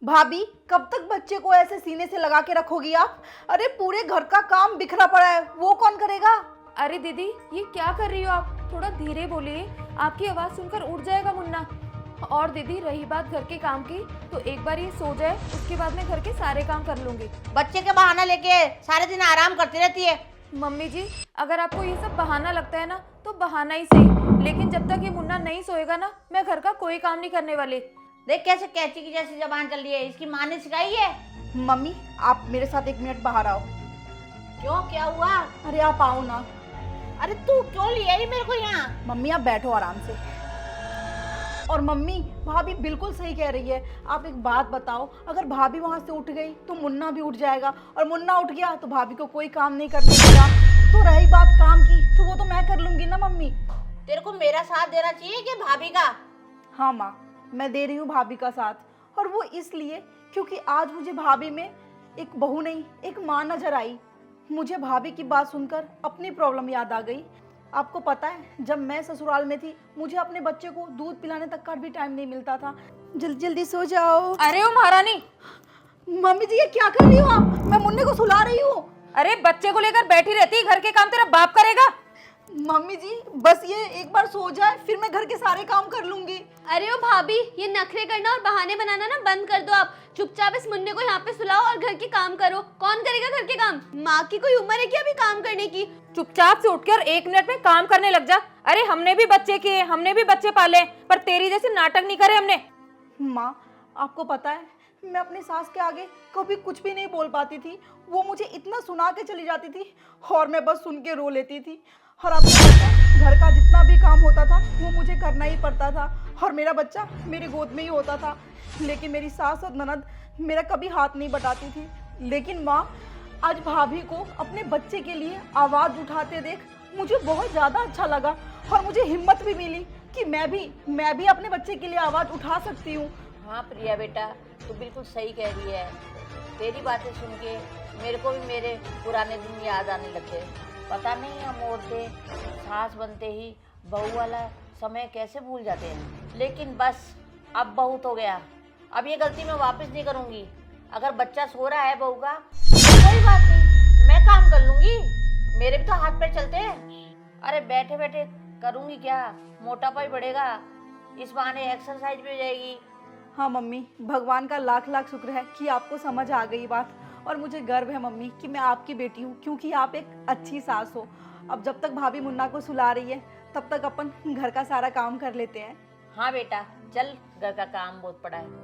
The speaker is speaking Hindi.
भाभी कब तक बच्चे को ऐसे सीने से लगा के रखोगी आप? अरे पूरे घर का काम बिखरा पड़ा है, वो कौन करेगा? अरे दीदी, ये क्या कर रही हो आप? थोड़ा धीरे बोलिए, आपकी आवाज़ सुनकर उठ जाएगा मुन्ना। और दीदी, रही बात घर के काम की, तो एक बार ये सो जाए, उसके बाद मैं घर के सारे काम कर लूंगी। बच्चे के बहाना लेके सारे दिन आराम करती रहती है। मम्मी जी, अगर आपको ये सब बहाना लगता है ना, तो बहाना ही सही, लेकिन जब तक ये मुन्ना नहीं सोएगा ना, मैं घर का कोई काम नहीं करने वाली। देख कैसे कैची की जैसी जबान चल रही है, इसकी माँ ने सिखाई है। मम्मी आप मेरे साथ 1 मिनट बाहर आओ। क्यों, क्या हुआ? अरे आप आओ ना। अरे तू क्यों ले आई मेरे को यहाँ? मम्मी आप बैठो आराम से। और मम्मी, भाभी बिल्कुल सही कह रही है। आप एक बात बताओ, अगर भाभी वहां से उठ गई तो मुन्ना भी उठ जाएगा, और मुन्ना उठ गया तो भाभी को कोई काम नहीं करने देगा। तो रही बात काम की, तो वो तो मैं कर लूंगी ना मम्मी। तेरे को मेरा साथ देना चाहिए कि भाभी का? हाँ माँ, मैं दे रही हूँ भाभी का साथ, और वो इसलिए क्योंकि आज मुझे भाभी में एक बहू नहीं, एक माँ नजर आई। मुझे भाभी की बात सुनकर अपनी प्रॉब्लम याद आ गई। आपको पता है, जब मैं ससुराल में थी, मुझे अपने बच्चे को दूध पिलाने तक का भी टाइम नहीं मिलता था। जल्दी जल्दी सो जाओ। अरे ओ महारानी, मम्मी जी ये क्या कर रही हो आप? मैं मुन्ने को सुला रही हूँ। अरे बच्चे को लेकर बैठी रहती है, घर के काम तेरा बाप करेगा। मम्मी जी बस ये एक बार सो जाए, फिर मैं घर के सारे काम कर लूंगी। अरे ओ भाभी, ये नखरे करना और बहाने बनाना ना बंद कर दो। आप चुपचाप इस मुन्ने को यहाँ पे सुलाओ और घर के काम करो। कौन करेगा घर के काम? माँ की कोई उम्र है क्या अभी काम करने की? चुपचाप से उठकर 1 मिनट में काम करने लग जा। अरे हमने भी बच्चे किए, हमने भी बच्चे पाले, पर तेरी जैसे नाटक नहीं करे हमने। माँ आपको पता है, मैं अपनी सास के आगे कभी कुछ भी नहीं बोल पाती थी। वो मुझे इतना सुना के चली जाती थी, और मैं बस सुन के रो लेती थी। और आपको पता है, घर का जितना भी काम होता था वो मुझे करना ही पड़ता था, और मेरा बच्चा मेरी गोद में ही होता था। लेकिन मेरी सास और ननद मेरा कभी हाथ नहीं बटाती थी। लेकिन माँ, आज भाभी को अपने बच्चे के लिए आवाज़ उठाते देख मुझे बहुत ज़्यादा अच्छा लगा, और मुझे हिम्मत भी मिली कि मैं भी अपने बच्चे के लिए आवाज़ उठा सकती हूँ। हाँ प्रिया बेटा, तू बिल्कुल सही कह रही है। तेरी बातें सुन के मेरे को भी मेरे पुराने दिन याद आने लगे। पता नहीं हम औरतें सास बनते ही बहू वाला समय कैसे भूल जाते हैं। लेकिन बस अब बहुत हो गया, अब ये गलती मैं वापस नहीं करूँगी। अगर बच्चा सो रहा है बहू का, तो कोई बात नहीं, मैं काम कर लूँगी। मेरे भी तो हाथ पैर चलते हैं। अरे बैठे बैठे करूँगी क्या, मोटापा ही बढ़ेगा, इस बहाने एक्सरसाइज भी हो जाएगी। हाँ मम्मी, भगवान का लाख लाख शुक्र है कि आपको समझ आ गई बात, और मुझे गर्व है मम्मी कि मैं आपकी बेटी हूँ, क्योंकि आप एक अच्छी सास हो। अब जब तक भाभी मुन्ना को सुला रही है, तब तक अपन घर का सारा काम कर लेते हैं। हाँ बेटा, चल, घर का काम बहुत पड़ा है।